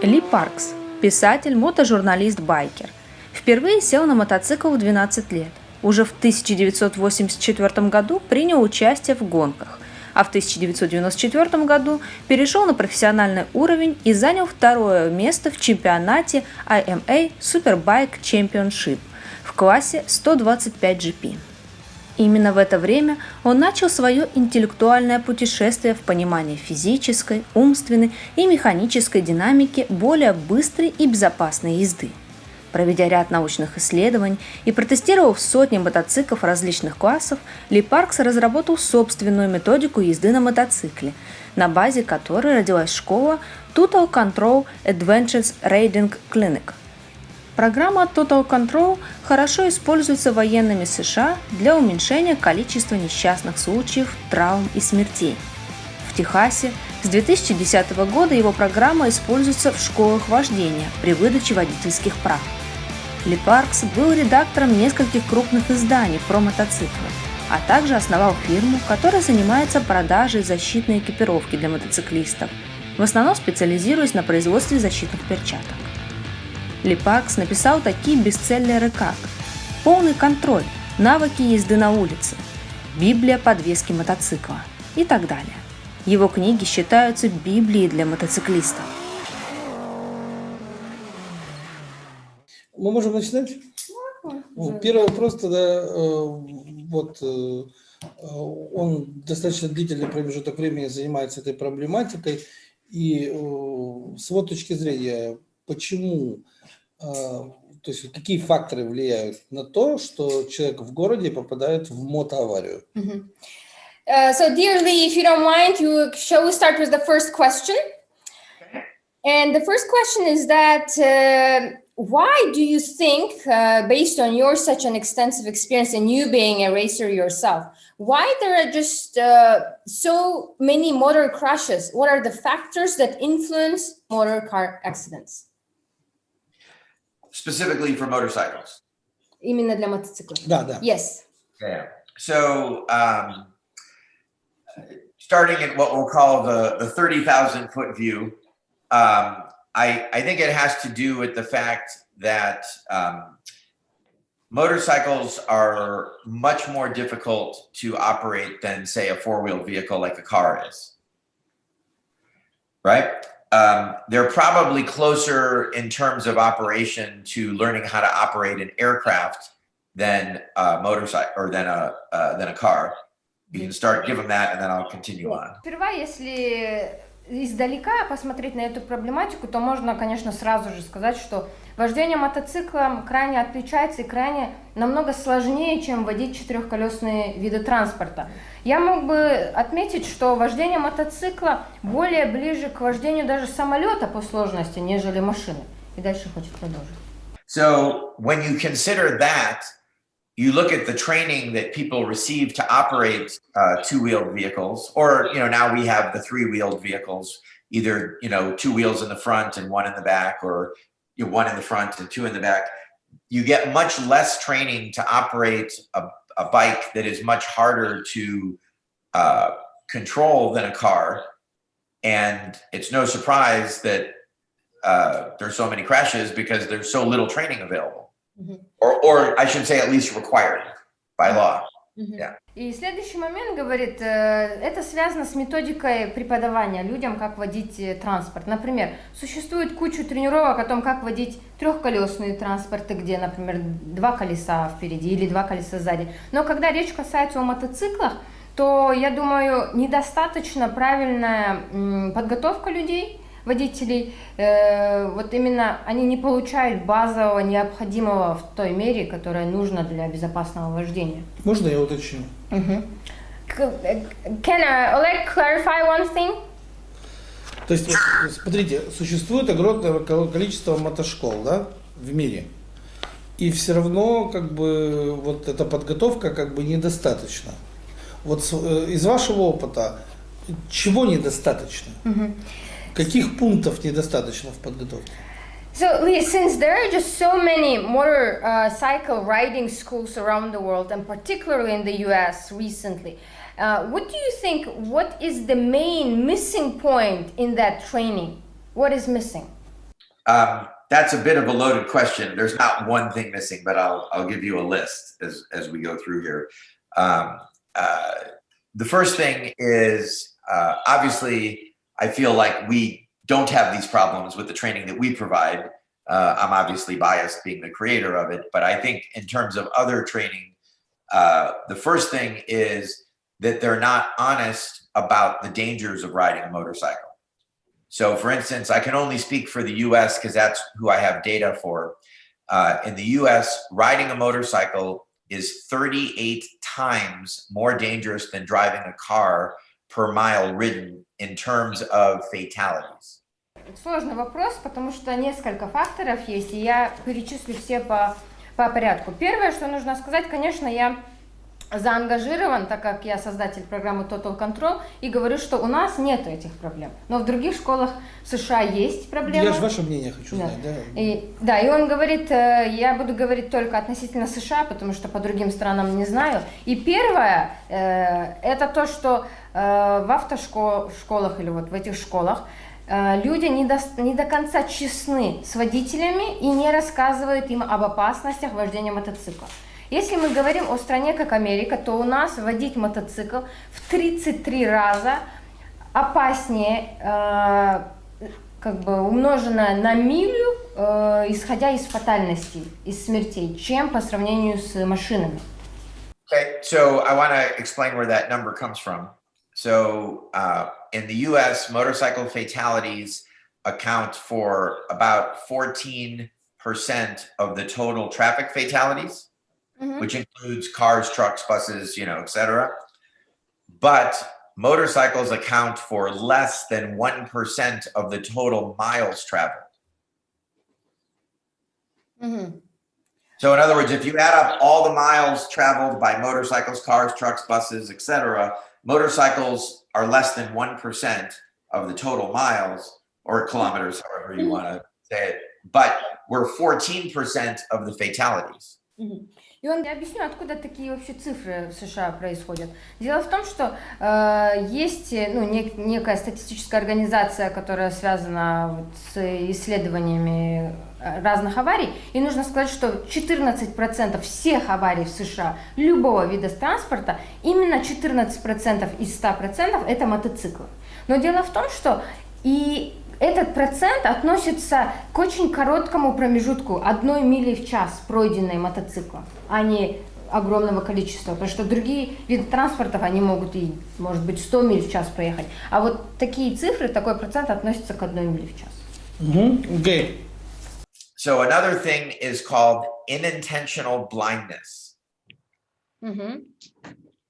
Ли Паркс – писатель, мотожурналист, байкер. Впервые сел на мотоцикл в 12 лет. Уже в 1984 году принял участие в гонках, а в 1994 году перешел на профессиональный уровень и занял второе место в чемпионате IMA Superbike Championship в классе 125 GP. Именно в это время он начал свое интеллектуальное путешествие в понимании физической, умственной и механической динамики более быстрой и безопасной езды. Проведя ряд научных исследований и протестировав сотни мотоциклов различных классов, Ли Паркс разработал собственную методику езды на мотоцикле, на базе которой родилась школа Total Control Adventures Riding Clinic. Программа Total Control хорошо используется военными США для уменьшения количества несчастных случаев, травм и смертей. В Техасе с 2010 года его программа используется в школах вождения при выдаче водительских прав. Ли Паркс был редактором нескольких крупных изданий про мотоциклы, а также основал фирму, которая занимается продажей защитной экипировки для мотоциклистов, в основном специализируясь на производстве защитных перчаток. Ли Паркс написал такие бестселлеры, как «Полный контроль. Навыки езды на улице», «Библия подвески мотоцикла» и так далее. Его книги считаются Библией для мотоциклистов. Мы можем начинать? Первый вопрос тогда, он достаточно длительный промежуток времени занимается этой проблематикой, и с его точки зрения, почему, то есть какие факторы влияют на то, что человек в городе попадает в мотоаварию? So, dear Lee, if you don't mind, shall we start with the first question? And the first question is that why do you think, based on your such an extensive experience and you being a racer yourself, why there are just so many motor crashes? What are the factors that influence motor car accidents? Specifically for motorcycles. Именно для мотоциклов. Да. Yes. Yeah. So, starting at what we'll call the 30,000 foot view, I think it has to do with the fact that motorcycles are much more difficult to operate than, say, a four-wheel vehicle like a car is, right? They're probably closer in terms of operation to learning how to operate an aircraft than a motorcycle or than a car. You can give them that, and then I'll continue on. Сперва, если издалека посмотреть на эту проблематику, то можно, конечно, сразу же сказать, что вождение мотоциклом крайне отличается и крайне намного сложнее, чем водить четырехколесные виды транспорта. Я мог бы отметить, что вождение мотоцикла более ближе к вождению даже самолета по сложности, нежели машины. И дальше хочет продолжить. So, when you consider that, you look at the training that people receive to operate two-wheeled vehicles, or, now we have the three-wheeled vehicles, either, two wheels in the front and one in the back, or one in the front and two in the back. You get much less training to operate a bike that is much harder to control than a car. And it's no surprise that there's so many crashes because there's so little training available. Mm-hmm. Or I should say at least required by law. Mm-hmm. Yeah. И следующий момент, говорит, это связано с методикой преподавания людям, как водить транспорт. Например, существует куча тренировок о том, как водить трехколесные транспорты, где, например, два колеса впереди или два колеса сзади. Но когда речь касается о мотоциклах, то, я думаю, недостаточно правильная подготовка людей, водителей, вот именно они не получают базового, необходимого в той мере, которая нужна для безопасного вождения. Можно я уточню? Can Oleg clarify one thing? То есть, смотрите, существует огромное количество мотошкол, да, в мире, и все равно, вот эта подготовка, недостаточна. Вот из вашего опыта, чего недостаточно? Каких пунктов недостаточно в подготовке? So, Lee, since there are just so many motorcycle riding schools around the world, and particularly in the US recently, what do you think, what is the main missing point in that training? What is missing? That's a bit of a loaded question. There's not one thing missing, but I'll give you a list as we go through here. The first thing is obviously I feel like we don't have these problems with the training that we provide. I'm obviously biased being the creator of it, but I think in terms of other training, the first thing is that they're not honest about the dangers of riding a motorcycle. So for instance, I can only speak for the US because that's who I have data for. In the US, riding a motorcycle is 38 times more dangerous than driving a car per mile ridden in terms of fatalities. Сложный вопрос, потому что несколько факторов есть, и я перечислю все по порядку. Первое, что нужно сказать, конечно, я заангажирован, так как я создатель программы Total Control, и говорю, что у нас нет этих проблем. Но в других школах в США есть проблемы. Я же ваше мнение хочу знать, да? И он говорит, я буду говорить только относительно США, потому что по другим странам не знаю. И первое, это то, что в автошколах или вот в этих школах люди не до конца честны с водителями и не рассказывают им об опасностях вождения мотоцикла. Если мы говорим о стране как Америка, то у нас водить мотоцикл в 33 раза опаснее, как бы умноженное на милю, исходя из фатальностей, из смертей, чем по сравнению с машинами. Okay, so I want to explain where that number comes from. So in the US, motorcycle fatalities account for about 14% of the total traffic fatalities. Mm-hmm. Which includes cars, trucks, buses, etc. But motorcycles account for less than 1% of the total miles traveled. Mm-hmm. So in other words, if you add up all the miles traveled by motorcycles, cars, trucks, buses, etc., motorcycles are less than 1% of the total miles or kilometers, however you want to say it. But we're 14% of the fatalities. Mm-hmm. И я объясню, откуда такие вообще цифры в США происходят. Дело в том, что есть некая статистическая организация, которая связана с исследованиями разных аварий, и нужно сказать, что 14% всех аварий в США любого вида транспорта, именно 14% из 100% это мотоциклы. Но дело в том, что и этот процент относится к очень короткому промежутку 1 мили в час пройденной мотоциклом, а не огромного количества, потому что другие виды транспортов, они могут и, может быть, 100 миль в час проехать, а вот такие цифры, такой процент относится к 1 миле в час. Okay. So another thing is called inattentional blindness. Mm-hmm.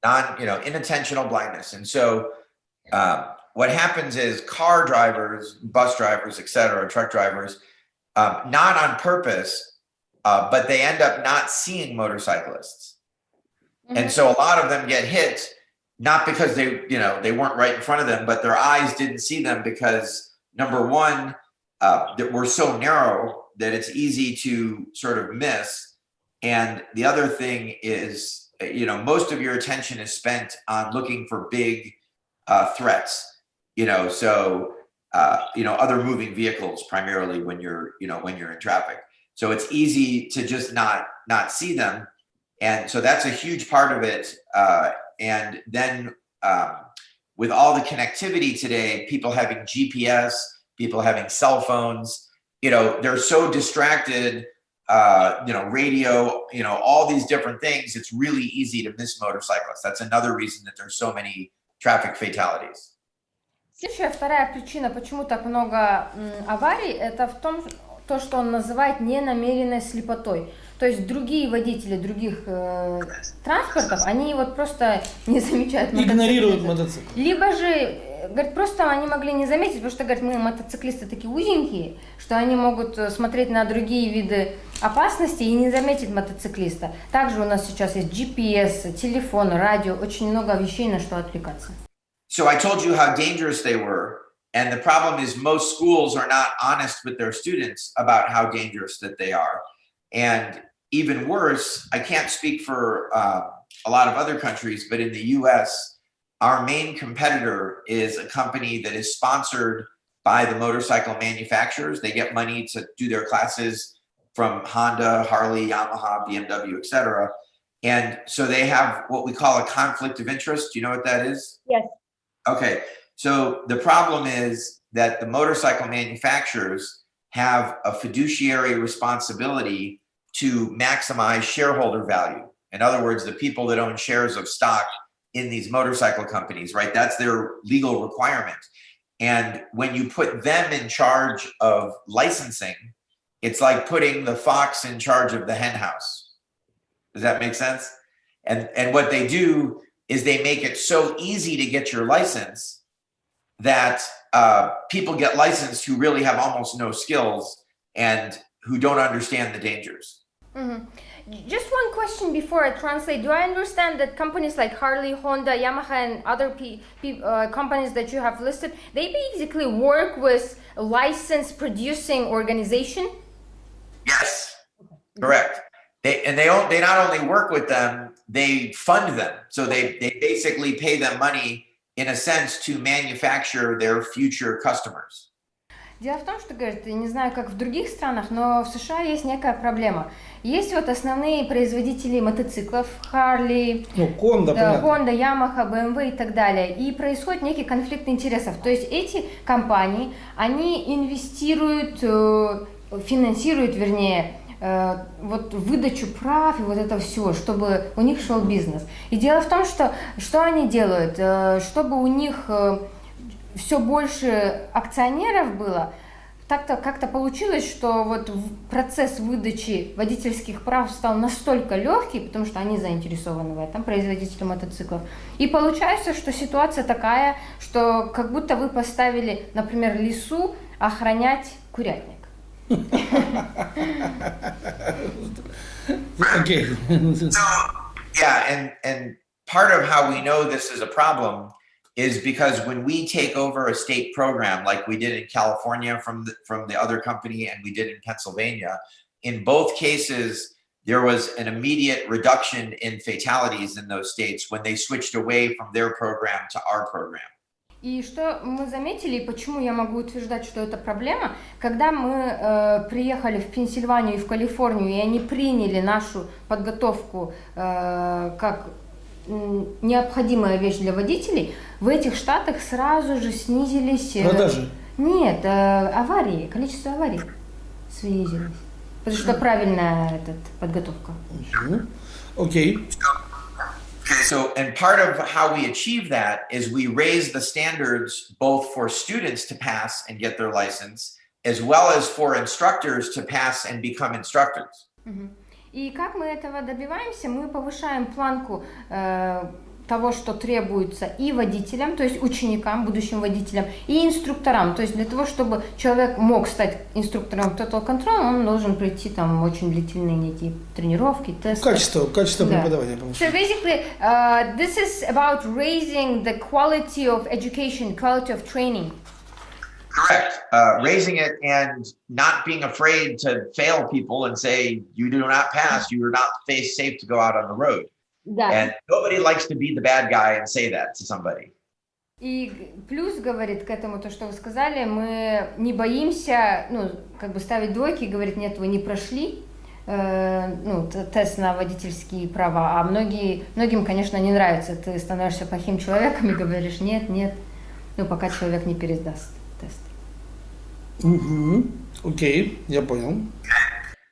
Inattentional blindness. And so what happens is car drivers, bus drivers, etc., truck drivers, not on purpose, but they end up not seeing motorcyclists. Mm-hmm. And so a lot of them get hit, not because they weren't right in front of them, but their eyes didn't see them because, number one, that we're so narrow that it's easy to sort of miss. And the other thing is, most of your attention is spent on looking for big threats. Other moving vehicles primarily when you're in traffic. So it's easy to just not see them. And so that's a huge part of it. And then with all the connectivity today, people having GPS, people having cell phones, they're so distracted, radio, all these different things. It's really easy to miss motorcyclists. That's another reason that there's so many traffic fatalities. Следующая, вторая причина, почему так много аварий, это в том, что он называет ненамеренной слепотой. То есть другие водители других транспортов, они вот просто не замечают мотоциклиста. Игнорируют мотоцикл. Либо же, говорит, просто они могли не заметить, потому что, говорит, мы мотоциклисты такие узенькие, что они могут смотреть на другие виды опасности и не заметить мотоциклиста. Также у нас сейчас есть GPS, телефон, радио, очень много вещей, на что отвлекаться. So I told you how dangerous they were, and the problem is most schools are not honest with their students about how dangerous that they are. And even worse, I can't speak for a lot of other countries, but in the US, our main competitor is a company that is sponsored by the motorcycle manufacturers. They get money to do their classes from Honda, Harley, Yamaha, BMW, etc. And so they have what we call a conflict of interest. Do you know what that is? Yes. Okay. So the problem is that the motorcycle manufacturers have a fiduciary responsibility to maximize shareholder value. In other words, the people that own shares of stock in these motorcycle companies, right? That's their legal requirement. And when you put them in charge of licensing, it's like putting the fox in charge of the hen house. Does that make sense? And what they do is they make it so easy to get your license that people get licensed who really have almost no skills and who don't understand the dangers. Mm-hmm. Just one question before I translate. Do I understand that companies like Harley, Honda, Yamaha, and other companies that you have listed, they basically work with a license producing organization? Yes, correct. They not only work with them, they fund them. So they basically pay them money in a sense to manufacture their future customers. Дело в том, что, говорит, я не знаю, как в других странах, но в США есть некая проблема. Есть вот основные производители мотоциклов, Harley, Honda, Yamaha, BMW и так далее. И происходит некий конфликт интересов. То есть эти компании, они инвестируют, финансируют, вернее, вот выдачу прав и вот это все, чтобы у них шел бизнес. И дело в том, что они делают, чтобы у них все больше акционеров было, как-то получилось, что вот процесс выдачи водительских прав стал настолько легкий, потому что они заинтересованы в этом, производители мотоциклов. И получается, что ситуация такая, что как будто вы поставили, например, лису охранять курятник. Okay. So, yeah, and part of how we know this is a problem is because when we take over a state program like we did in California from the other company and we did in Pennsylvania, in both cases there was an immediate reduction in fatalities in those states when they switched away from their program to our program. И что мы заметили, и почему я могу утверждать, что это проблема, когда мы приехали в Пенсильванию и в Калифорнию, и они приняли нашу подготовку как необходимая вещь для водителей, в этих штатах сразу же снизились... Продажи? Нет, аварии, количество аварий снизилось, потому что правильная подготовка. Окей. Okay, so, and part of how we achieve that is we raise the standards both for students to pass and get their license, as well as for instructors to pass and become instructors. И как мы этого добиваемся? Мы повышаем планку того, что требуется и водителям, то есть ученикам, будущим водителям, и инструкторам. То есть для того, чтобы человек мог стать инструктором Total Control, он должен пройти там очень длительные некие тренировки, тесты. Качество преподавания. So basically, this is about raising the quality of education, quality of training. Correct. Raising it and not being afraid to fail people and say, you do not pass, you are not safe to go out on the road. Да. And nobody likes to be the bad guy and say that to somebody. И плюс, говорит, к этому то, что вы сказали, мы не боимся, ставить двойки и говорить, нет, вы не прошли, тест на водительские права, а многим, конечно, не нравится, ты становишься плохим человеком и говоришь, нет, пока человек не пересдаст тест. Окей, я понял.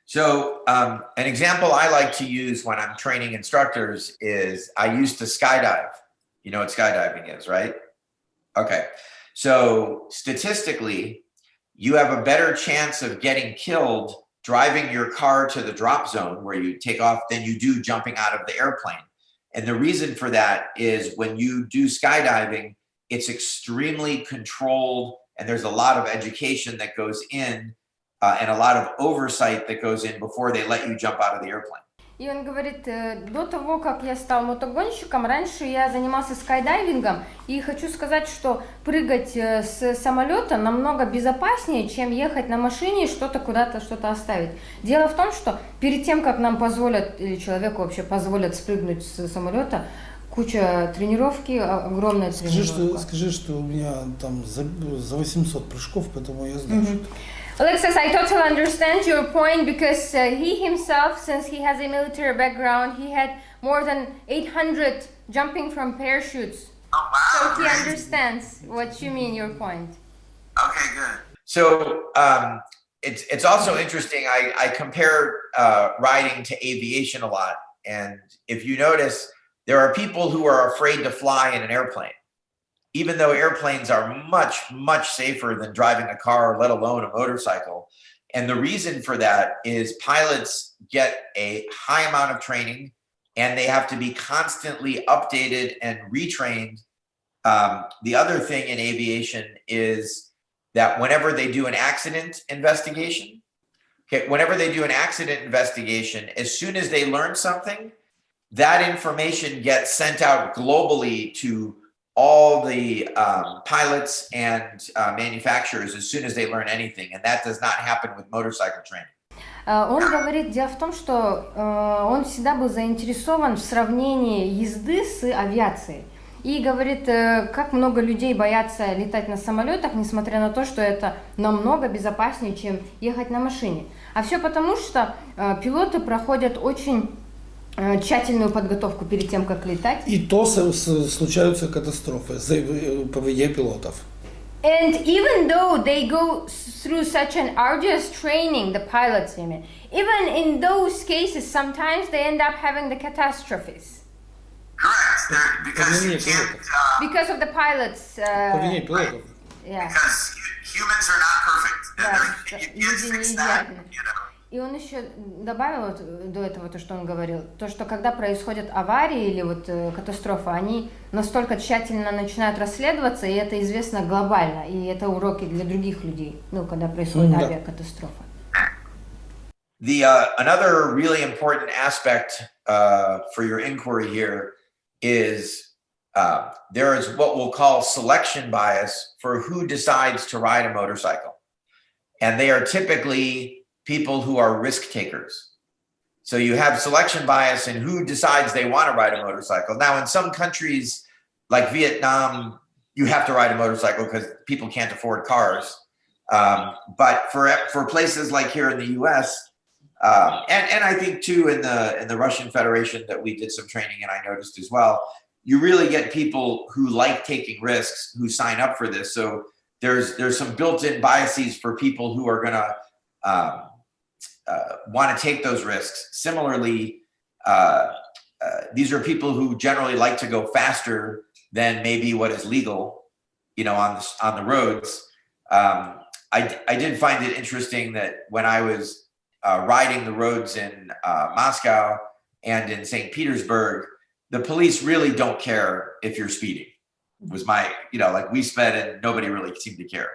So an example I like to use when I'm training instructors is I used to skydive. You know what skydiving is, right? Okay. So statistically, you have a better chance of getting killed driving your car to the drop zone where you take off than you do jumping out of the airplane. And the reason for that is when you do skydiving, it's extremely controlled and there's a lot of education that goes in and a lot of oversight that goes in before they let you jump out of the airplane. И он говорит, до того, как я стал мотогонщиком, раньше я занимался скайдайвингом, и хочу сказать, что прыгать с самолета намного безопаснее, чем ехать на машине и куда-то что-то оставить. Дело в том, что перед тем, как нам позволят, или человеку вообще позволят спрыгнуть с самолета, куча тренировки, огромная тренировка. Скажи, что у меня там за 800 прыжков, поэтому я знаю, что Alex says, I totally understand your point because he himself, since he has a military background, he had more than 800 jumping from parachutes. Oh, wow. So he understands what you mean, your point. Okay, good. So it's also interesting. I compare riding to aviation a lot. And if you notice, there are people who are afraid to fly in an airplane, even though airplanes are much, much safer than driving a car, let alone a motorcycle. And the reason for that is pilots get a high amount of training and they have to be constantly updated and retrained. The other thing in aviation is that whenever they do an accident investigation, as soon as they learn something, that information gets sent out globally to all the pilots and manufacturers as soon as they learn anything, and that does not happen with motorcycle training. Он говорит, дело в том, что он всегда был заинтересован в сравнении езды с авиацией. И говорит, как много людей боятся летать на самолетах, несмотря на то, что это намного безопаснее, чем ехать на машине. А все потому, что пилоты проходят очень тщательную подготовку перед тем, как летать. И то случаются катастрофы по вине пилотов. And even though they go through such an arduous training, the pilots, even in those cases, sometimes they end up having the catastrophes. Correct. Because you can't. Because of the pilots. По вине пилотов. Yeah. Because humans are not perfect. Да, You can't fix that, you know. И он еще добавил вот до этого то, что он говорил, то, что когда происходят аварии или вот катастрофы, они настолько тщательно начинают расследоваться, и это известно глобально, и это уроки для других людей, когда происходит авиакатастрофа. Another really important aspect for your inquiry here is there is what we'll call selection bias for who decides to ride a motorcycle. And they are typically people who are risk takers. So you have selection bias in who decides they want to ride a motorcycle. Now, in some countries like Vietnam, you have to ride a motorcycle because people can't afford cars. But for places like here in the US, and I think too in the Russian Federation that we did some training and I noticed as well, you really get people who like taking risks who sign up for this. So there's some built-in biases for people who are gonna want to take those risks. Similarly, these are people who generally like to go faster than maybe what is legal, on the roads. I did find it interesting that when I was riding the roads in Moscow and in St. Petersburg, the police really don't care if you're speeding. It was my, we sped and nobody really seemed to care.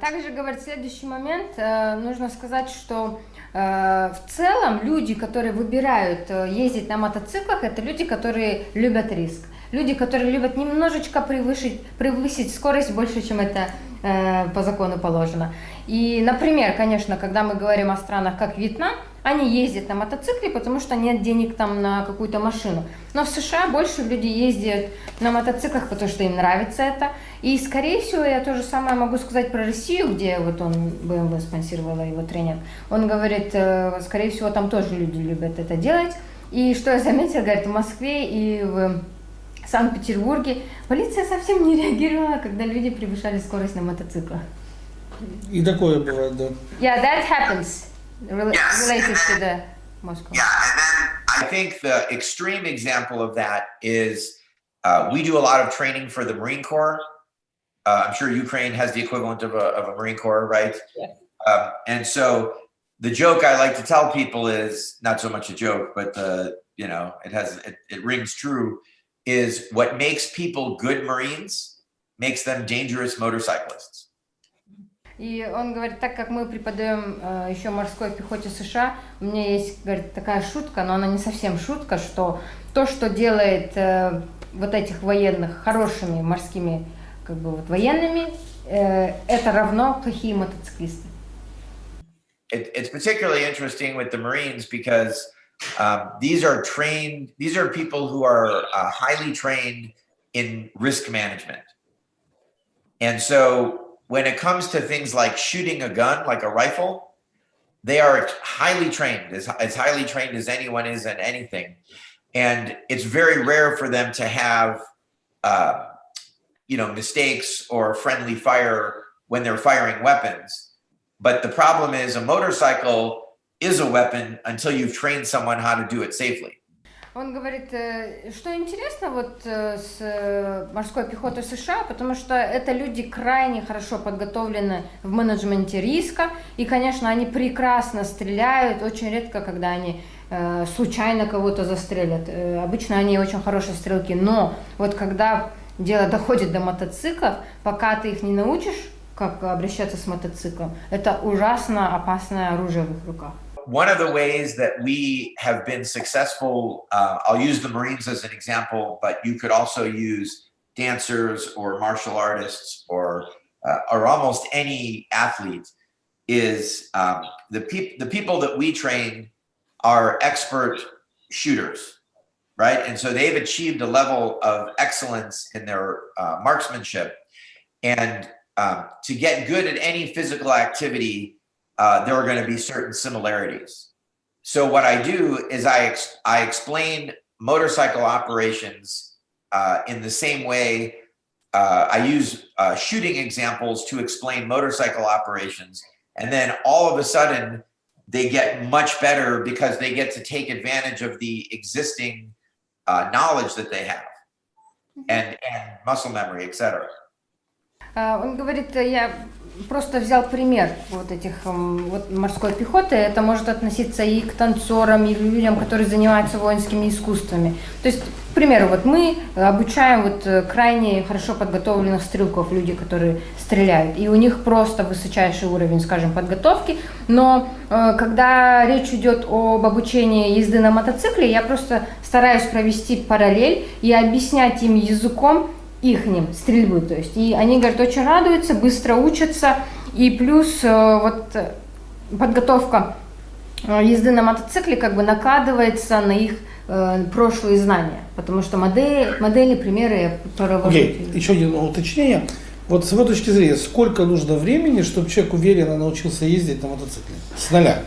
Также, говорит, следующий момент, нужно сказать, что в целом люди, которые выбирают ездить на мотоциклах, это люди, которые любят риск. Люди, которые любят немножечко превысить скорость больше, чем это по закону положено. И, например, конечно, когда мы говорим о странах, как Вьетнам, они ездят на мотоцикле, потому что нет денег там на какую-то машину. Но в США больше люди ездят на мотоциклах, потому что им нравится это. И, скорее всего, я то же самое могу сказать про Россию, где вот он, BMW спонсировала его тренинг. Он говорит, скорее всего, там тоже люди любят это делать. И что я заметила, говорит, в Москве и в Санкт-Петербурге полиция совсем не реагировала, когда люди превышали скорость на мотоциклах. И такое бывает, да. Yeah, that happens. Related to the Moscow. Yeah, and then I think the extreme example of that is we do a lot of training for the Marine Corps. I'm sure Ukraine has the equivalent of a Marine Corps, right? Yeah. And so the joke I like to tell people is not so much a joke, but it rings true. Is what makes people good Marines makes them dangerous motorcyclists. И он говорит, так как мы преподаем еще морской пехоте США, у меня есть, говорит, такая шутка, но она не совсем шутка, что то, что делает вот этих военных хорошими морскими военными, это равно плохие мотоциклисты. It's particularly interesting with the Marines because These are people who are highly trained in risk management. And so when it comes to things like shooting a gun, like a rifle, they are highly trained, as highly trained as anyone is in anything. And it's very rare for them to have, mistakes or friendly fire when they're firing weapons. But the problem is a motorcycle is a weapon until you've trained someone how to do it safely. Он говорит, что интересно вот с морской пехотой США, потому что это люди крайне хорошо подготовлены в менеджменте риска, и, конечно, они прекрасно стреляют, очень редко, когда они случайно кого-то застрелят. Обычно они очень хорошие стрелки, но вот когда дело доходит до мотоциклов, пока ты их не научишь, как обращаться с мотоциклом, это ужасно опасное оружие в их руках. One of the ways that we have been successful, I'll use the Marines as an example, but you could also use dancers or martial artists or almost any athlete, is the people that we train are expert shooters, right? And so they've achieved a level of excellence in their marksmanship. And to get good at any physical activity, there are going to be certain similarities. So what I do is I explain motorcycle operations in the same way. I use shooting examples to explain motorcycle operations. And then all of a sudden, they get much better because they get to take advantage of the existing knowledge that they have and muscle memory, etc. Он говорит, я просто взял пример вот этих вот морской пехоты. Это может относиться и к танцорам, и к людям, которые занимаются воинскими искусствами. То есть, к примеру, вот мы обучаем вот крайне хорошо подготовленных стрелков, люди, которые стреляют, и у них просто высочайший уровень, скажем, подготовки. Но когда речь идет об обучении езды на мотоцикле, я просто стараюсь провести параллель и объяснять им языком ихним стрельбы, то есть, и они, говорят, очень радуются, быстро учатся, и плюс вот подготовка езды на мотоцикле как бы накладывается на их прошлые знания, потому что модели, примеры я провожу. Еще одно уточнение. Вот с его точки зрения, сколько нужно времени, чтобы человек уверенно научился ездить на мотоцикле? С нуля.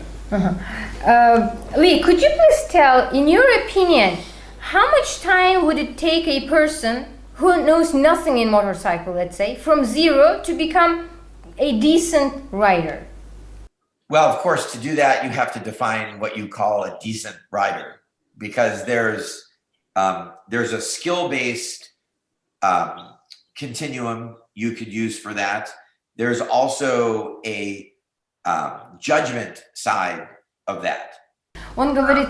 Lee, could you please tell, in your opinion, how much time would it take a person who knows nothing in motorcycle, let's say, from zero to become a decent rider? Well, of course, to do that, you have to define what you call a decent rider, because there's a skill-based continuum you could use for that. There's also a judgment side of that. Он говорит,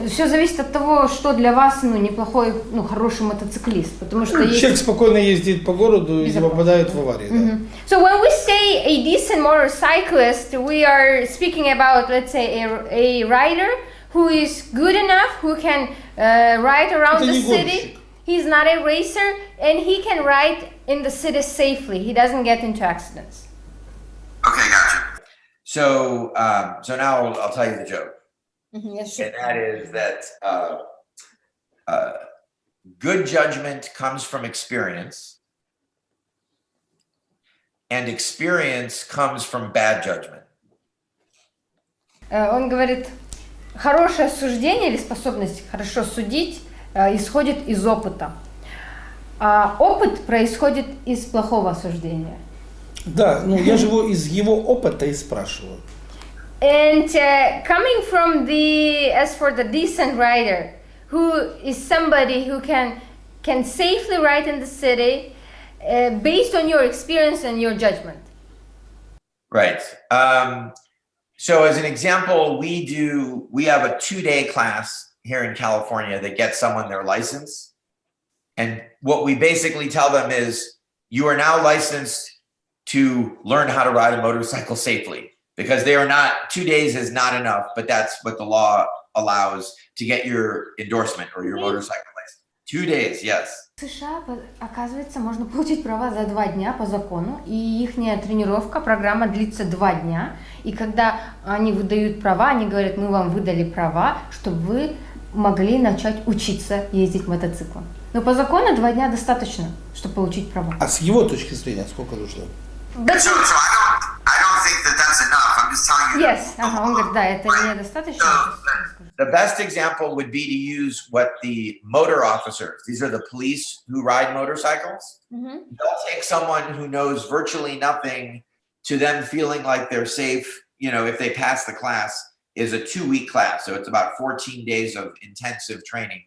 все зависит от того, что для вас, неплохой, хороший мотоциклист, потому что человек спокойно ездит по городу и не попадает в аварии. Да. So when we say a decent motorcyclist, we are speaking about, let's say, a rider who is good enough, who can ride around the city. He's not a racer, and he can ride in the city safely. He doesn't get into accidents. Okay, gotcha. So now I'll tell you the joke. Yes, and that is that good judgment comes from experience, and experience comes from bad judgment. Он говорит, хорошее суждение или способность хорошо судить исходит из опыта, а опыт происходит из плохого суждения. Да, я же из его опыта и спрашиваю. And coming from as for the decent rider, who is somebody who can safely ride in the city, based on your experience and your judgment. Right. So as an example, we have a 2-day class here in California that gets someone their license. And what we basically tell them is, you are now licensed to learn how to ride a motorcycle safely. Because 2 days is not enough, but that's what the law allows to get your endorsement or your motorcycle license. 2 days, yes. В США, оказывается, можно получить права за 2 дня по закону, и ихняя тренировка, программа длится 2 дня, и когда они выдают права, они говорят, мы вам выдали права, чтобы вы могли начать учиться ездить мотоциклом. Но по закону 2 дня достаточно, чтобы получить права. А с его точки зрения сколько нужно? So I don't think that that's enough. I'm just telling you. Yes, он говорит, да, это недостаточно. The best example would be to use what the motor officers, these are the police who ride motorcycles. They'll take someone who knows virtually nothing to them feeling like they're safe, you know, if they pass the class, is a 2-week class. So it's about 14 days of intensive training,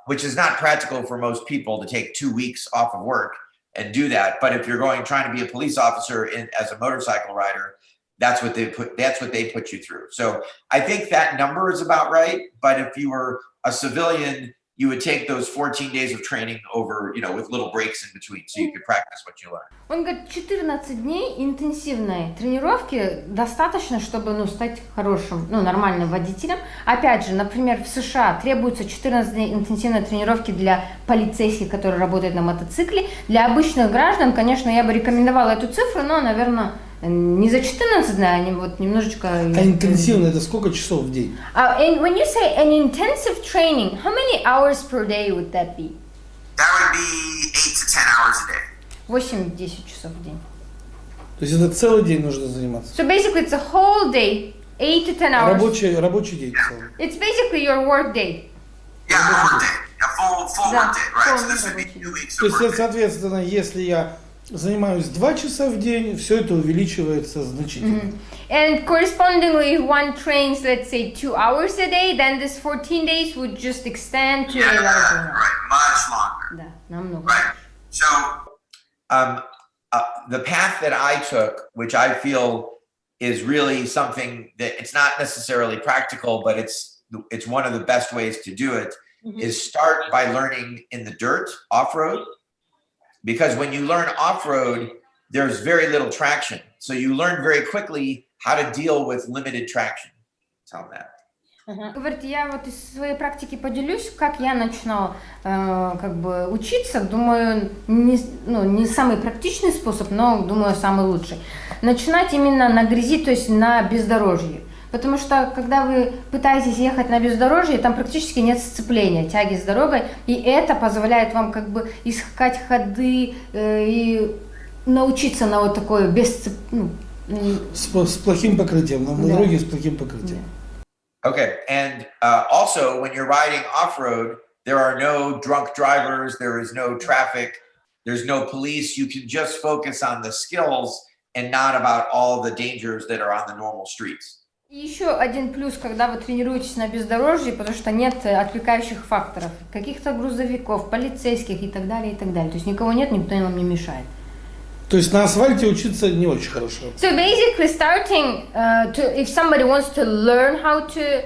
which is not practical for most people to take 2 weeks off of work and do that. But if you're trying to be a police officer as a motorcycle rider, that's what they put you through. So I think that number is about right. But if you were a civilian, you would take those 14 days of training over, you know, with little breaks in between, so you could practice what you learn. Он говорит, 14 дней интенсивной тренировки достаточно, чтобы, стать хорошим, нормальным водителем. Опять же, например, в США требуется 14 дней интенсивной тренировки для полицейских, которые работают на мотоцикле. Для обычных граждан, конечно, я бы рекомендовала эту цифру, но, наверное, не за 14 дней, а немножечко... А интенсивно это сколько часов в день? And when you say an intensive training, how many hours per day would that be? That would be 8 to 10 hours a day. 8-10 часов в день. То есть это целый день нужно заниматься? So basically it's a whole day, 8 to 10 hours. Рабочий день целый. It's basically your work day. Yeah, a work day. A full Да, work day, right? So полный this would be рабочий 2 weeks То of work есть, day. соответственно, если я занимаюсь 2 часа в день, все это увеличивается значительно. And correspondingly, if one trains, let's say, 2 hours a day, then this 14 days would just extend to 11 hours. Right, much longer. Да, намного. Right. So the path that I took, which I feel is really something that it's not necessarily practical, but it's one of the best ways to do it, is start by learning in the dirt, off-road. Because when you learn off-road, there's very little traction. So you learn very quickly how to deal with limited traction. Tell them that. Говорит, я вот из своей практики поделюсь, как я начинала учиться. Думаю, не самый практичный способ, но, думаю, самый лучший. Начинать именно на грязи, то есть на бездорожье. Потому что, когда вы пытаетесь ехать на бездорожье, там практически нет сцепления, тяги с дорогой, и это позволяет вам искать ходы и научиться на вот такое с плохим покрытием, на дороге с плохим покрытием. Okay, and also when you're riding off-road, there are no drunk drivers, there is no traffic, there's no police. You can just focus on the skills and not about all the dangers that are on the normal streets. И еще один плюс, когда вы тренируетесь на бездорожье, потому что нет отвлекающих факторов, каких-то грузовиков, полицейских и так далее, и так далее. То есть никого нет, никто вам не мешает. То есть на асфальте учиться не очень хорошо. So basically starting if somebody wants to learn how to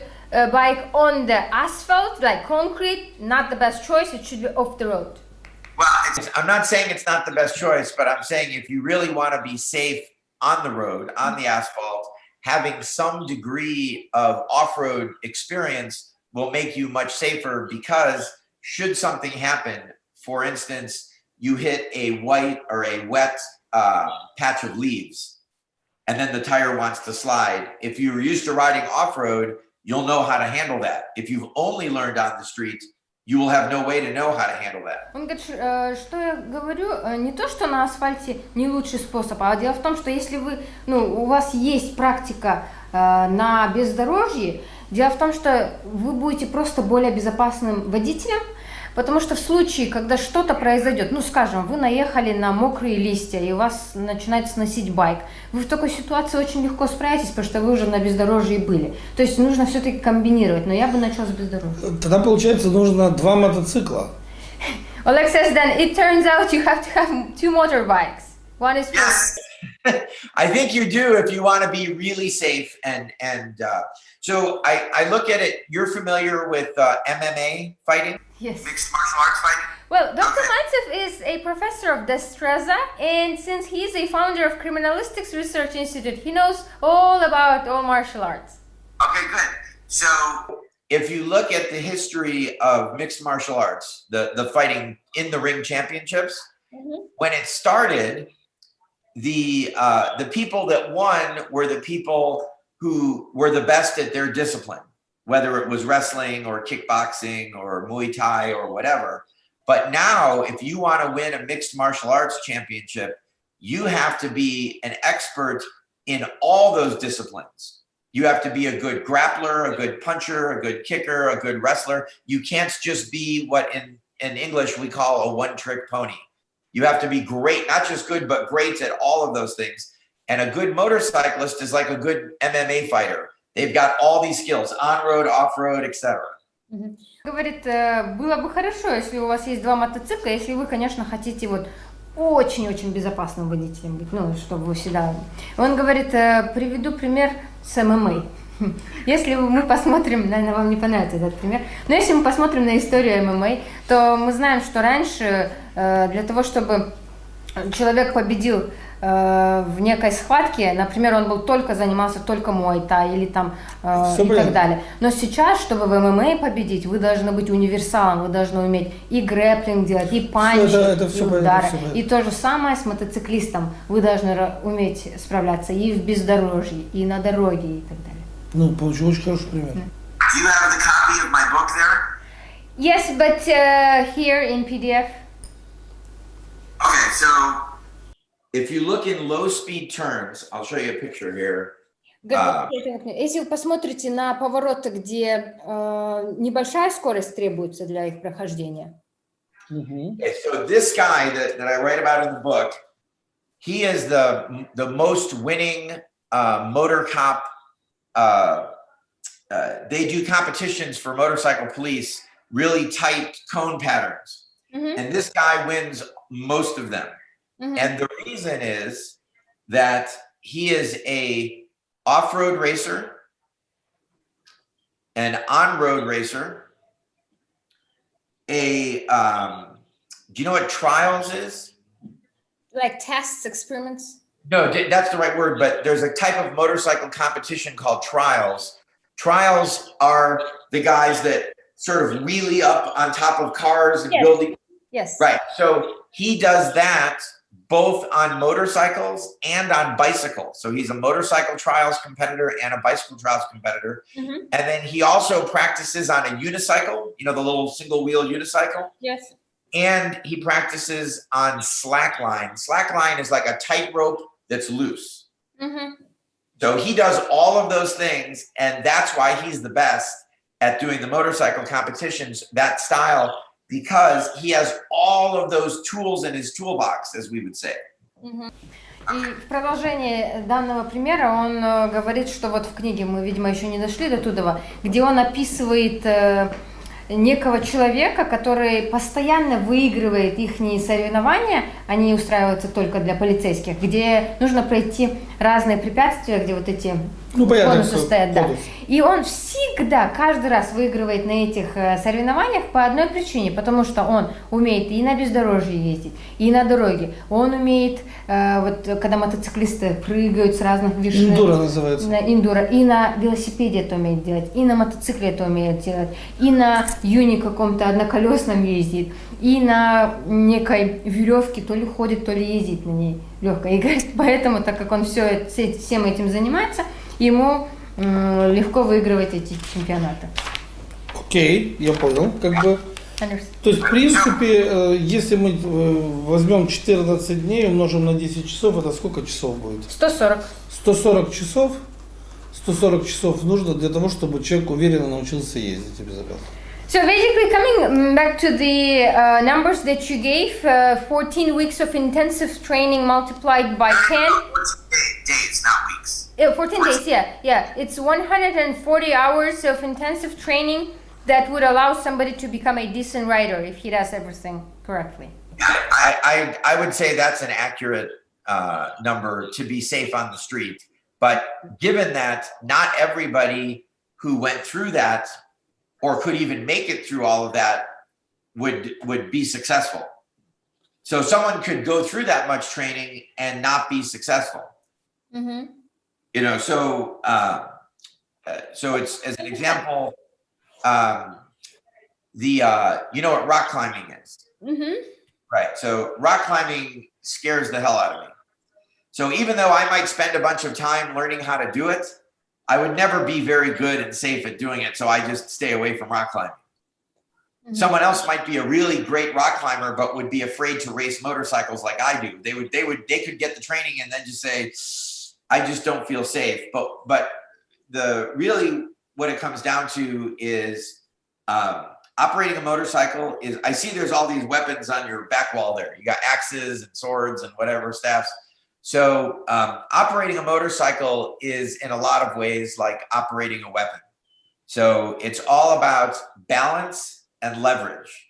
bike on the asphalt, like concrete, not the best choice, it should be off the road. Well, I'm not saying it's not the best choice, but I'm saying if you really want to be safe on the road, on the asphalt, having some degree of off-road experience will make you much safer, because should something happen, for instance, you hit a white or a wet patch of leaves, and then the tire wants to slide. If you're used to riding off-road, you'll know how to handle that. If you've only learned on the street, you will have no way to know how to handle that. Он говорит, что я говорю, не то, что на асфальте не лучший способ, а дело в том, что если вы, у вас есть практика на бездорожье, дело в том, что вы будете просто более безопасным водителем, потому что в случае, когда что-то произойдет, скажем, вы наехали на мокрые листья и у вас начинает сносить байк, вы в такой ситуации очень легко справитесь, потому что вы уже на бездорожье были. То есть нужно все-таки комбинировать, но я бы начала с бездорожья. Тогда, получается, нужно 2 мотоцикла. Oleg says then it turns out you have to have 2 motorbikes. One is for... Yes, I think you do if you want to be really safe. And so I look at it. You're familiar with MMA fighting? Yes. Mixed martial arts fighting? Well, Dr. Mantsev is a professor of destreza, and since he's a founder of Criminalistics Research Institute, he knows all about all martial arts. Okay, good. So if you look at the history of mixed martial arts, the fighting in the ring championships, when it started, the people that won were the people who were the best at their discipline, whether it was wrestling or kickboxing or Muay Thai or whatever. But now, if you want to win a mixed martial arts championship, you have to be an expert in all those disciplines. You have to be a good grappler, a good puncher, a good kicker, a good wrestler. You can't just be what in English we call a one-trick pony. You have to be great, not just good, but great at all of those things. And a good motorcyclist is like a good MMA fighter. They've got all these skills, on-road, off-road, etc. Говорит, было бы хорошо, если у вас есть два мотоцикла, если вы, конечно, хотите вот очень-очень безопасным водителем быть, ну, чтобы вы всегда... Он говорит, приведу пример с ММА. Если мы посмотрим, наверное, вам не понравится этот пример, но если мы посмотрим на историю ММА, то мы знаем, что раньше для того, чтобы человек победил в некой схватке, например, он был занимался только муай-тай или там и так далее. Но сейчас, чтобы в ММА победить, вы должны быть универсалом, вы должны уметь и грэпплинг делать, и панчи, и удары. И то же самое с мотоциклистом. Вы должны уметь справляться и в бездорожье, и на дороге, и так далее. Ну, получил очень хороший пример. Do you have the copy of my book there? Yes, but here in PDF. Okay, so if you look in low speed turns, I'll show you a picture here. Если вы посмотрите на повороты, где небольшая скорость требуется для их прохождения. Okay, so this guy that I write about in the book, he is the most winning motor cop. They do competitions for motorcycle police, really tight cone patterns. And this guy wins most of them. And the reason is that he is a off-road racer, an on-road racer, do you know what trials is? Like tests, experiments? No, that's the right word, but there's a type of motorcycle competition called trials. Trials are the guys that sort of wheelie up on top of cars and building. Yes. Right. So he does that both on motorcycles and on bicycles. So he's a motorcycle trials competitor and a bicycle trials competitor. And then he also practices on a unicycle, you know, the little single wheel unicycle. Yes. And he practices on slackline. Slackline is like a tightrope that's loose. So he does all of those things, and that's why he's the best at doing the motorcycle competitions, that style, because he has all of those tools in his toolbox, as we would say. И в продолжение данного примера он говорит, что вот в книге мы, видимо, еще не дошли до туда, где он описывает некого человека, который постоянно выигрывает их соревнования, они устраиваются только для полицейских, где нужно пройти разные препятствия, где вот эти конусы стоят, да. И он всегда, каждый раз выигрывает на этих соревнованиях по одной причине, потому что он умеет и на бездорожье ездить, и на дороге. Он умеет, вот когда мотоциклисты прыгают с разных вершин. Индуро называется. Индуро. И на велосипеде это умеет делать, и на мотоцикле это умеет делать, и на юни каком-то одноколесном ездит, и на некой веревке то ли ходит, то ли ездит на ней легко. И говорит, поэтому, так как он всем этим занимается, ему легко выигрывать эти чемпионаты. Окей, я понял, как бы. То есть, в принципе, если мы возьмем 14 дней, умножим на 10 часов, это сколько часов будет? 140. 140 часов. 140 часов нужно для того, чтобы человек уверенно научился ездить и безопасно. So basically, coming back to the numbers that you gave, 14 weeks of intensive training multiplied by 10. 14 days, not weeks. 14 days, yeah. It's 140 hours of intensive training that would allow somebody to become a decent rider if he does everything correctly. I would say that's an accurate number to be safe on the street. But given that not everybody who went through that or could even make it through all of that would be successful. So someone could go through that much training and not be successful. You know, so it's, as an example, you know what rock climbing is? Mm-hmm. Right. So rock climbing scares the hell out of me. So even though I might spend a bunch of time learning how to do it, I would never be very good and safe at doing it. So I just stay away from rock climbing. Mm-hmm. Someone else might be a really great rock climber, but would be afraid to race motorcycles like I do. They could get the training and then just say, I just don't feel safe. But really what it comes down to is operating a motorcycle is, I see there's all these weapons on your back wall there. You got axes and swords and whatever staffs. So operating a motorcycle is in a lot of ways like operating a weapon. So it's all about balance and leverage.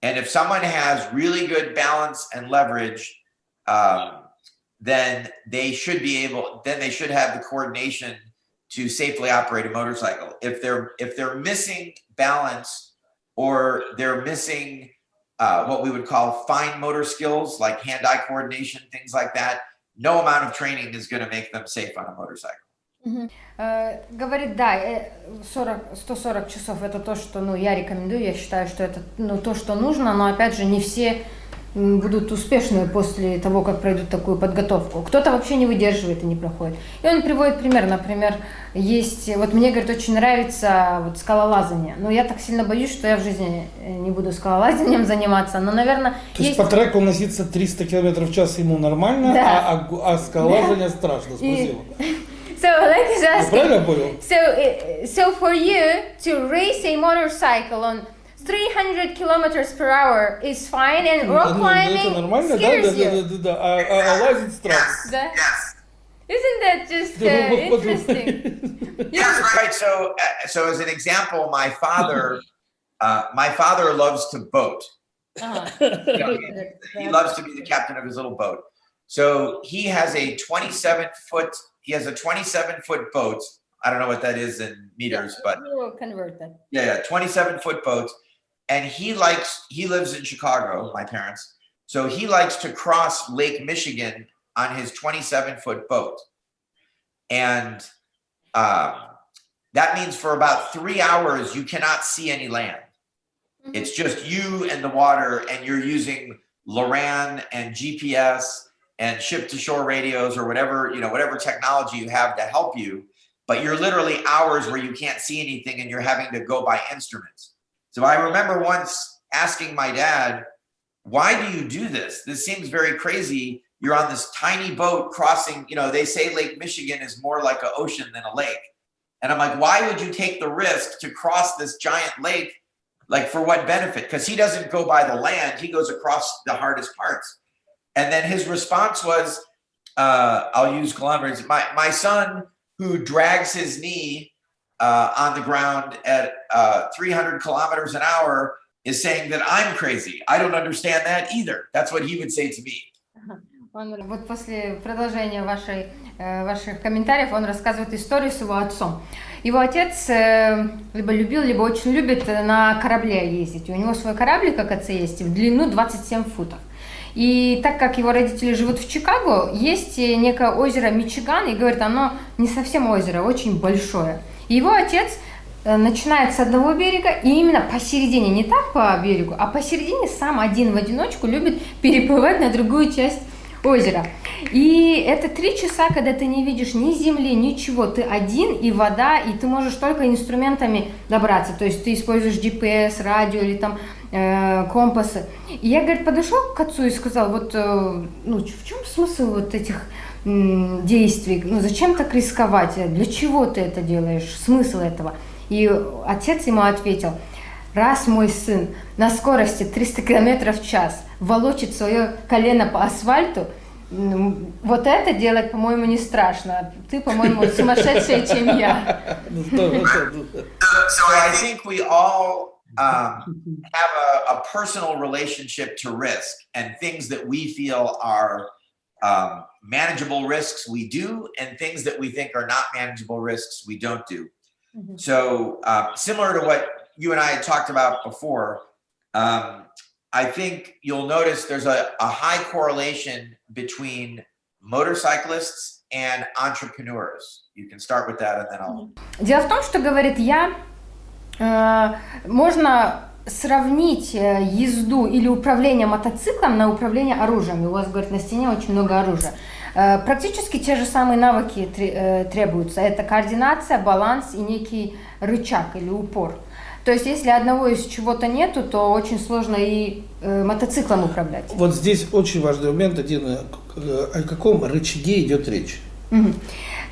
And if someone has really good balance and leverage, then they should have the coordination to safely operate a motorcycle. If they're missing balance, or they're missing what we would call fine motor skills, like hand-eye coordination, things like that, no amount of training is going to make them safe on a motorcycle. Говорит, да, 140 часов это то, что я рекомендую, я считаю, что это то, что нужно, но опять же не все будут успешны после того, как пройдут такую подготовку. Кто-то вообще не выдерживает и не проходит. И он приводит пример, например, есть, вот мне, говорит, очень нравится вот скалолазание, но я так сильно боюсь, что я в жизни не буду скалолазанием заниматься, но, наверное... То есть по треку носиться 300 км в час ему нормально, да. а скалолазание страшно, спасибо. So, like he's asking, so for you to race a motorcycle on 300 kilometers per hour is fine, and rock climbing scares you. Да, а лазить страшно. Yes. Isn't that just interesting? Yes, right. So as an example, my father loves to boat. He loves to be the captain of his little boat. So he has a 27-foot boat. I don't know what that is in meters, but we will convert that. Yeah, 27-foot boat. And he lives in Chicago, my parents. So he likes to cross Lake Michigan on his 27-foot boat. And that means for about 3 hours, you cannot see any land. Mm-hmm. It's just you and the water, and you're using LORAN and GPS and ship-to-shore radios or whatever technology you have to help you. But you're literally hours where you can't see anything, and you're having to go by instruments. So I remember once asking my dad, why do you do this? This seems very crazy. You're on this tiny boat crossing, they say Lake Michigan is more like an ocean than a lake. And I'm like, why would you take the risk to cross this giant lake? Like, for what benefit? Because he doesn't go by the land. He goes across the hardest parts. And then his response was, I'll use kilometers. My son, who drags his knee on the ground at 300 kilometers an hour, is saying that I'm crazy. I don't understand that either. That's what he would say to me. Вот после продолжения ваших комментариев он рассказывает историю с его отцом. Его отец либо любил, либо очень любит на корабле ездить. У него свой кораблик, как отца, есть, в длину 27 футов. И так как его родители живут в Чикаго, есть некое озеро Мичиган, и говорит, оно не совсем озеро, очень большое. И его отец начинает с одного берега, и именно посередине, не так по берегу, а посередине сам один в одиночку любит переплывать на другую часть озера. И это 3 часа, когда ты не видишь ни земли, ничего, ты один и вода, и ты можешь только инструментами добраться, то есть ты используешь GPS, радио или там компасы. И я, говорит, подошел к отцу и сказал, вот, в чем смысл вот этих действий, зачем так рисковать, для чего ты это делаешь, смысл этого? И отец ему ответил, раз мой сын на скорости 300 км в час волочит свое колено по асфальту, вот это делать, по-моему, не страшно. Ты, по-моему, сумасшедшая, чем я. So I think we all have a personal relationship to risk, and things that we feel are manageable risks we do, and things that we think are not manageable risks we don't do. Mm-hmm. So similar to what you and I had talked about before, I think you'll notice there's a high correlation between motorcyclists and entrepreneurs. You can start with that, and then I'll... Дело в том, что, говорит, я Можно сравнить езду или управление мотоциклом на управление оружием. У вас, говорит, на стене очень много оружия. Практически те же самые навыки требуются. Это координация, баланс и некий рычаг или упор. То есть, если одного из чего-то нету, то очень сложно и мотоциклом управлять. Вот здесь очень важный момент, о каком рычаге идет речь.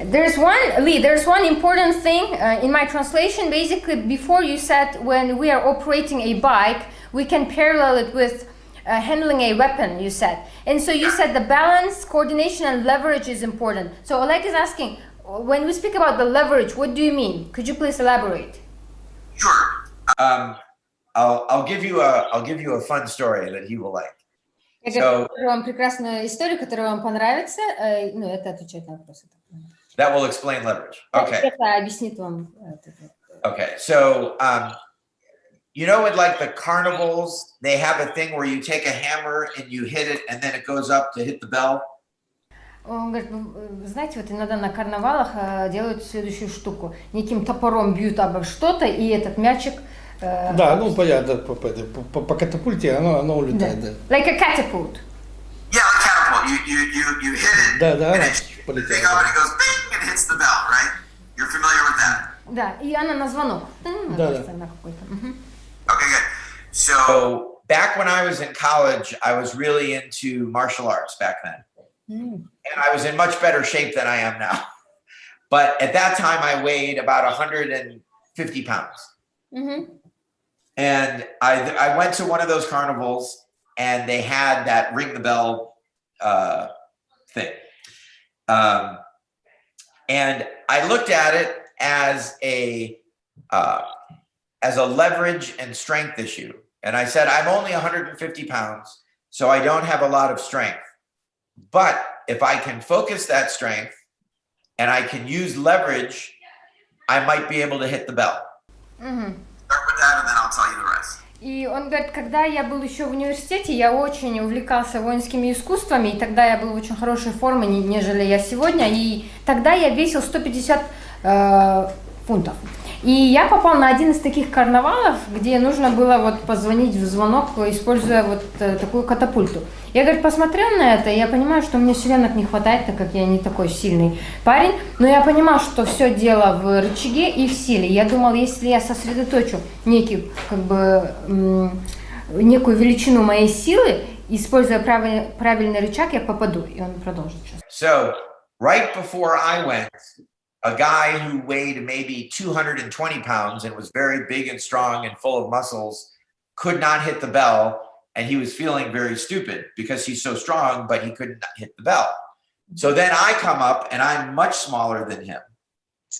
There's one important thing in my translation. Basically, before you said when we are operating a bike, we can parallel it with handling a weapon, you said. And so you said the balance, coordination, and leverage is important. So Oleg is asking, when we speak about the leverage, what do you mean? Could you please elaborate? Sure. I'll give you a fun story that he will like. Я говорю вам прекрасную историю, которая вам понравится. Ну, это отвечает на вопросы. That will explain leverage. Okay. Это объяснит вам. Okay. So, you know, with like the carnivals, they have a thing where you take a hammer and you hit it, and then it goes up to hit the bell. Он говорит, знаете, вот иногда на карнавалах делают следующую штуку. Неким топором бьют обо что-то, и этот мячик... Да, ну понятно, по катапульте оно улетает. Да. Like a catapult. Yeah, like catapult. You hit it, да, and it shoots the thing up, and it goes bing, and hits the bell, right? You're familiar with that? Да, и она на звонок. Да. Okay, good. So, back when I was in college, I was really into martial arts back then. And I was in much better shape than I am now. But at that time, I weighed about 150 pounds. And I went to one of those carnivals, and they had that ring the bell thing. And I looked at it as a leverage and strength issue. And I said, I'm only 150 pounds, so I don't have a lot of strength. But if I can focus that strength and I can use leverage, I might be able to hit the bell. Start with that, and then I'll tell you the rest. И он говорит, когда я был еще в университете, я очень увлекался воинскими искусствами, и тогда я был в очень хорошей форме, нежели я сегодня, и тогда я весил 150 фунтов. И я попал на один из таких карнавалов, где нужно было вот позвонить в звонок, используя вот такую катапульту. Я, говорит, посмотрел на это, и я понимаю, что мне силенок не хватает, так как я не такой сильный парень, но я понимал, что все дело в рычаге и в силе. Я думал, если я сосредоточу некую величину моей силы, используя правильный рычаг, я попаду. И он продолжит сейчас. So, right before I went, a guy who weighed maybe 220 pounds and was very big and strong and full of muscles could not hit the bell, and he was feeling very stupid because he's so strong, but he couldn't hit the bell. So then I come up, and I'm much smaller than him.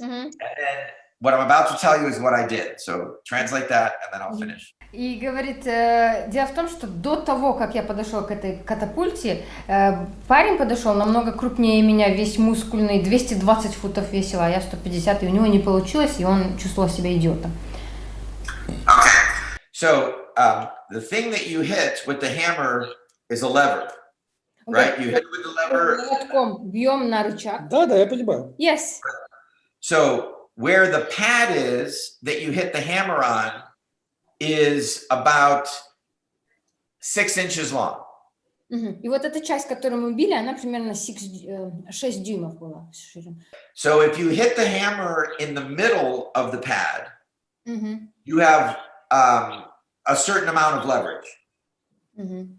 And then what I'm about to tell you is what I did. So translate that, and then I'll finish. И говорит, дело в том, что до того, как я подошел к этой катапульте, парень подошел намного крупнее меня, весь мускульный, 220 футов весил, а я 150, и у него не получилось, и он чувствовал себя идиотом. Okay, so the thing that you hit with the hammer is a lever, right? You hit with the lever. Молотком бьем на рычаг. Да, я понимаю. Yes. So where the pad is that you hit the hammer on is about 6 inches long. И вот эта часть, которую мы били, она примерно 6 дюймов была. So if you hit the hammer in the middle of the pad, you have a certain amount of leverage.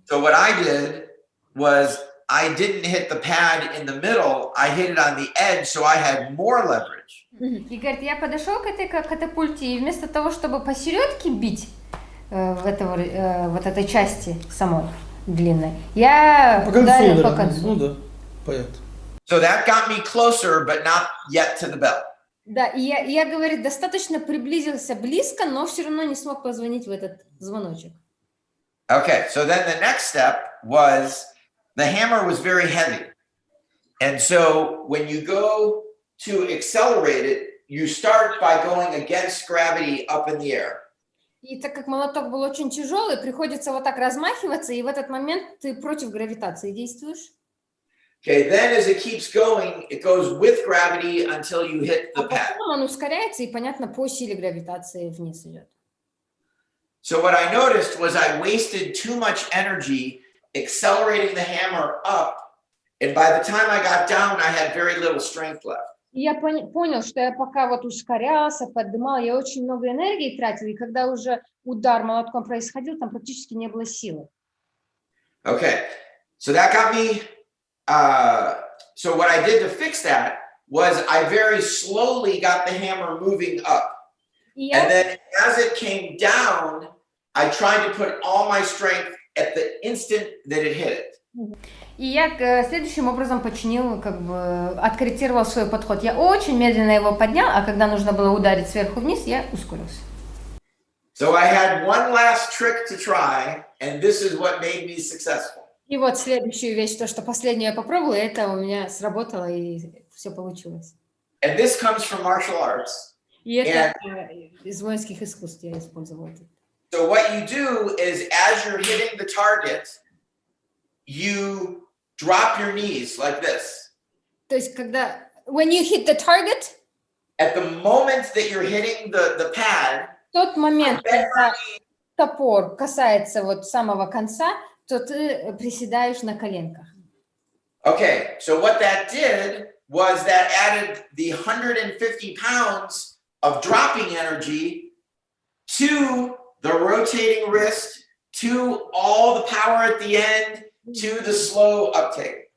So what I did was I didn't hit the pad in the middle, I hit it on the edge, so I had more leverage. И говорит, я подошел к этой катапульте, и вместо того, чтобы посередке бить вот этой части самой длинной, я ударил по концу. Ну да, понятно. So that got me closer, but not yet to the bell. Да, и я, говорит, достаточно приблизился близко, но все равно не смог позвонить в этот звоночек. Okay, so then the next step was the hammer was very heavy. And so when you go to accelerate it, you start by going against gravity up in the air. И так как молоток был очень тяжелый, приходится вот так размахиваться, и в этот момент ты против гравитации действуешь. Okay, then as it keeps going, it goes with gravity until you hit А the pad. потом он ускоряется и, понятно, по силе гравитации вниз идет. So what I noticed was I wasted too much energy accelerating the hammer up, and by the time I got down, I had very little strength left. И я понял, что я пока вот ускорялся, поднимал, я очень много энергии тратил, и когда уже удар молотком происходил, там практически не было силы. Okay, so that got me. So what I did to fix that was I very slowly got the hammer moving up. And then as it came down, I tried to put all my strength at the instant that it hit it. И я следующим образом починил, как бы откорректировал свой подход. Я очень медленно его поднял, а когда нужно было ударить сверху вниз, я ускорился. So I had one last trick to try, and this is what made me successful. И вот следующую вещь, то, что последнюю я попробовала, это у меня сработало, и все получилось. And this comes from martial arts. И это из воинских искусств я использовала. So what you do is, as you're hitting the target, you drop your knees like this. То есть, когда when you hit the target, at the moment that you're hitting the pad, в тот момент, когда топор касается вот самого конца, то ты приседаешь на коленках. Okay, so what that did was that added the 150 pounds of dropping energy to the rotating wrist, to all the power at the end, to the slow uptake.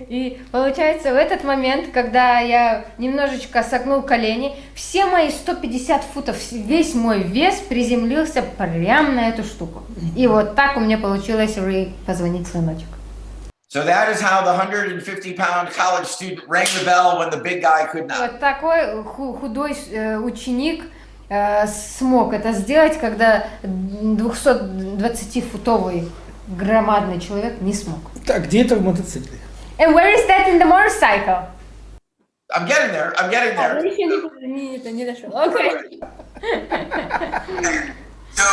И получается, в этот момент, когда я немножечко согнул колени, все мои 150 футов, весь мой вес приземлился прямо на эту штуку. И вот так у меня получилось позвонить звоночек. So that is how the 150-pound college student rang the bell when the big guy could not. Вот такой худой ученик смог это сделать, когда 220-футовый громадный человек не смог. Так, где это в мотоцикле? And where is that in the motorcycle? I'm getting there. I'm getting there. Не дошел. Okay. So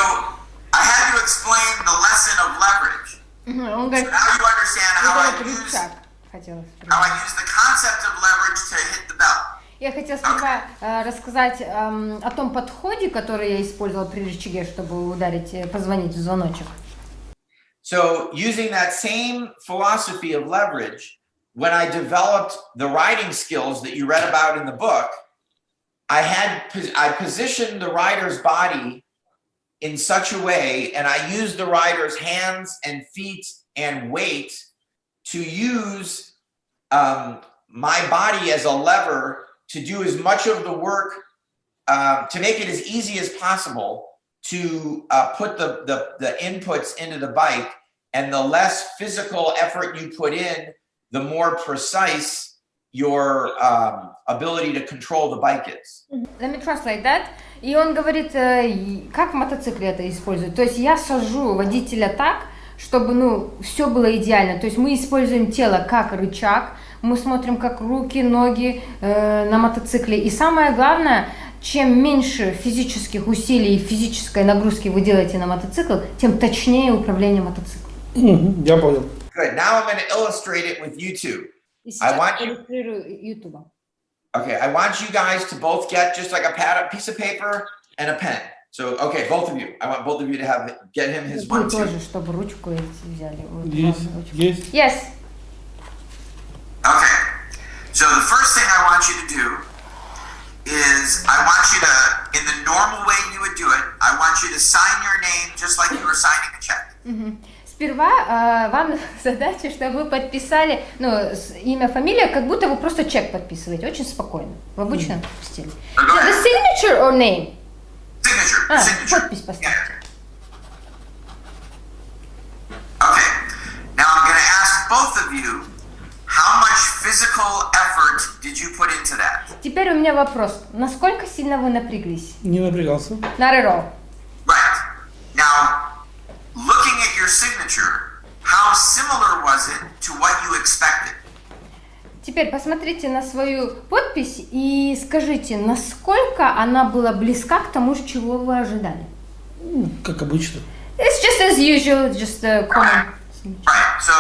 I had to explain the lesson of leverage. Он So говорит, now you understand how I это use рычаг. Хотелось. the concept of leverage to hit the bell. Я хотела сперва рассказать о том подходе, который я использовала при рычаге, чтобы ударить, позвонить в звоночек. So using that same philosophy of leverage, when I developed the riding skills that you read about in the book, I positioned the rider's body in such a way, and I used the rider's hands and feet and weight to use my body as a lever to do as much of the work, to make it as easy as possible to put the inputs into the bike, and the less physical effort you put in, the more precise your ability to control the bike is. Let me translate that. И он говорит, как в мотоцикле это используют. То есть я сажу водителя так, чтобы все было идеально. То есть мы используем тело как рычаг, мы смотрим как руки, ноги на мотоцикле. И самое главное, чем меньше физических усилий и физической нагрузки вы делаете на мотоцикл, тем точнее управление мотоциклом. Я понял. Good. Now I'm going to illustrate it with you two. И сейчас иллюстрирую YouTube. Okay, I want you guys to both get just like a piece of paper and a pen. So, okay, both of you. I want both of you to get him his one, Вы two. тоже, чтобы ручку взяли. Есть. Yes. Okay. So the first thing I want you to do is I want you to, in the normal way you would do it, I want you to sign your name just like you were signing a check. Сперва вам задача, чтобы вы подписали имя, фамилия, как будто вы просто чек подписываете, очень спокойно, в обычном стиле. The signature or name? Signature. Signature. Подпись поставьте. Okay. Now I'm going to ask both of you, how much physical effort did you put into that? Теперь у меня вопрос. Насколько сильно вы напряглись? Не напрягался. Not at all. Right. Now, looking at your signature, how similar was it to what you expected? Теперь посмотрите на свою подпись и скажите, насколько она была близка к тому, чего вы ожидали. Как обычно. It's just as usual, just a common signature. Right. So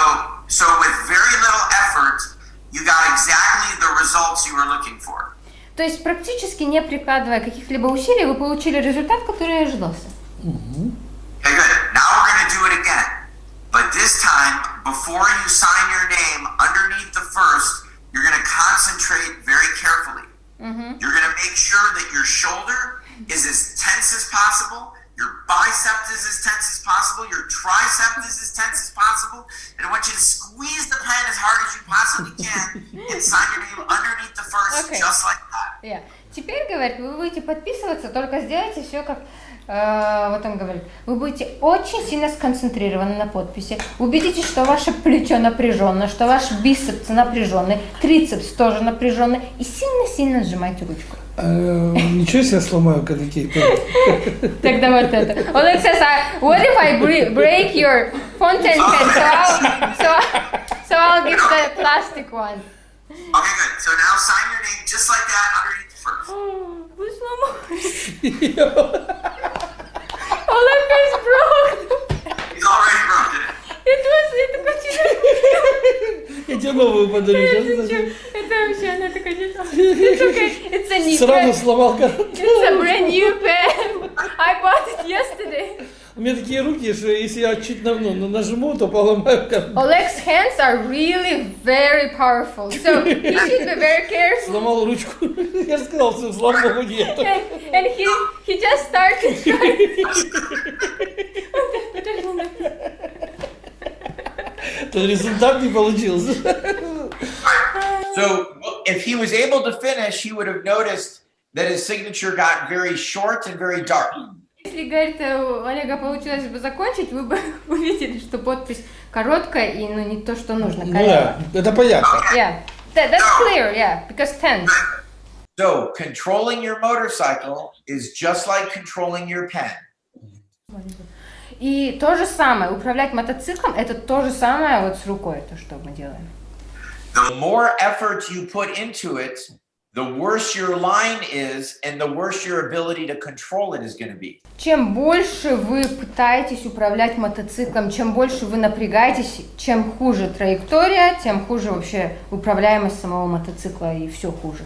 So with very little effort, you got exactly the results you were looking for. То есть практически не прикладывая каких-либо усилий, вы получили результат, который ожидался. Okay, good. Now we're going to do it again. But this time, before you sign your name underneath the first, you're going to concentrate very carefully. You're going to make sure that your shoulder is as tense as possible, your bicep is as tense as possible, your tricep is as tense as possible, and I want you to squeeze the pen as hard as you possibly can and sign your name underneath the first, just like that. Yeah. Теперь, говорит, вы будете подписываться, только сделайте все как... вот он говорит, вы будете очень сильно сконцентрированы на подписи. Убедитесь, что ваше плечо напряжено, что ваш бицепс напряженный, трицепс тоже напряженный, и сильно-сильно сжимайте ручку. Ничего себе сломаю какие-то. Тогда вот это. Oleg says, what if I break your fountain pen? So I'll give the plastic one. Okay, good. So now sign your name just like that underneath the first. Вы сломали. Oleg is broke. He's already broken it. Это почти... Я тебе новую подарю. Это вообще, она такая не... It's okay. It's a new Сразу pen. сломал. It's a brand new pen. I bought it yesterday. У меня такие руки, что если я чуть нажму, то поломаю карман. Oleg's hands are really very powerful, so he should be very careful. Сломал ручку. Я же сказал, что сломал нет. And he just started trying. То результат не получился. So if he was able to finish, he would have noticed that his signature got very short and very dark. Если, говорит, у Олега получилось бы закончить, вы бы увидели, что подпись короткая и не то, что нужно. Ну да, это понятно. Yeah, that's clear, yeah, because tense. So controlling your motorcycle is just like controlling your pen. И то же самое, управлять мотоциклом, это то же самое вот с рукой, то, что мы делаем. The more effort you put into it, the worse your line is and the worse your ability to control it is going to be. Чем больше вы пытаетесь управлять мотоциклом, чем больше вы напрягаетесь, чем хуже траектория, тем хуже вообще управляемость самого мотоцикла и все хуже.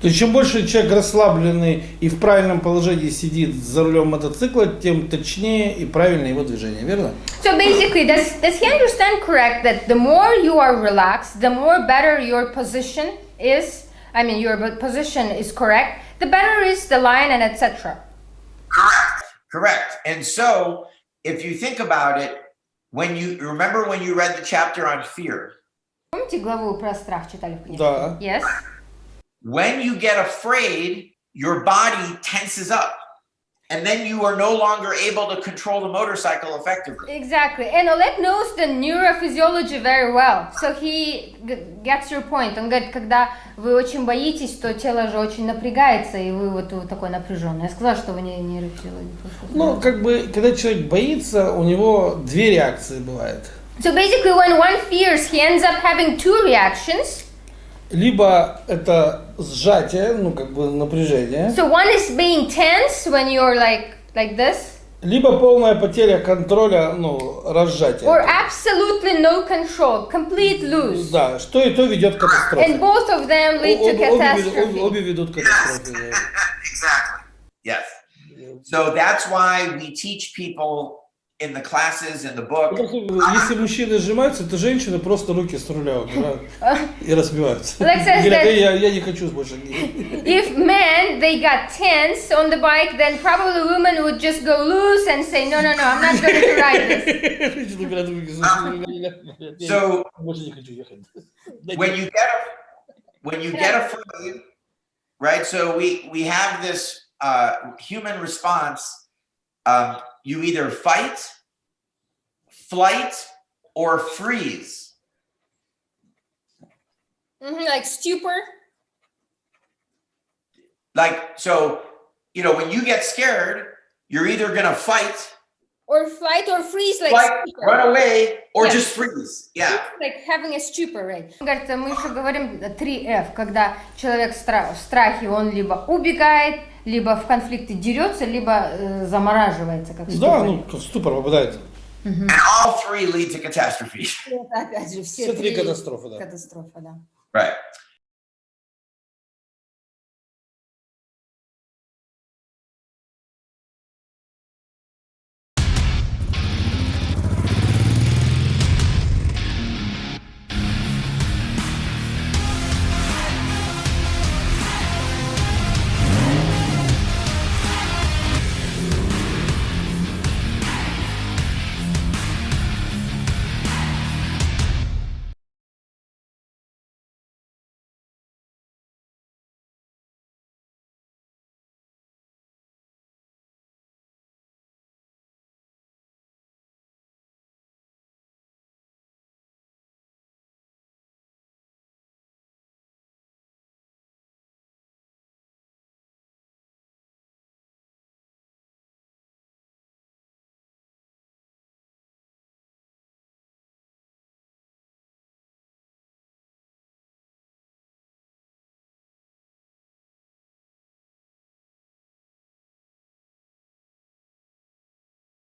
То есть чем больше человек расслабленный и в правильном положении сидит за рулем мотоцикла, тем точнее и правильное его движение, верно? So basically, does he understand correct that the more you are relaxed, the more better your position is? I mean, your position is correct. The better is the line and etc. Correct. And so, if you think about it, when you read the chapter on fear. Помните главу про страх читали в книге? Да. Yes. When you get afraid, your body tenses up. And then you are no longer able to control the motorcycle effectively. Exactly. And Oleg knows the neurophysiology very well. So he gets your point. Он говорит, когда вы очень боитесь, то тело же очень напрягается, и вы вот такой напряженный. Я сказала, что вы не нейрофизиологи. Ну, как бы, когда человек боится, у него две реакции бывает. So basically, when one fears, he ends up having two reactions. Либо это сжатие, ну как бы напряжение. So one is being tense when you're like this. Либо полная потеря контроля, ну, разжатие. Or absolutely no control, complete loose. Да, что и то ведет к катастрофе. And both of them lead to catastrophe. Обе ведут к катастрофе. Exactly. Yes. So that's why we teach people in the classes, in the book. Если мужчины сжимаются, то женщины просто руки с руля убирают и разбиваются. Говорят, я не хочу больше. If men, they got tense on the bike, then probably women would just go loose and say, no, I'm not going to ride this. Женщины убирают руки с руля. So, больше не хочу ехать. when you get afraid, right? So we have this human response. You either fight, flight, or freeze. Like stupor. Like, so, when you get scared, you're either going to fight, or freeze, like stupor. Run away, or just freeze. Yeah. Like having a stupor, right? Говорит, мы еще говорим 3F, когда человек в страхе, он либо убегает, либо в конфликте дерется, либо замораживается, как ступор. Да, в ступор попадает. And all three lead to catastrophe. Это, опять же, Все три катастрофы, да. катастрофа, да. Right.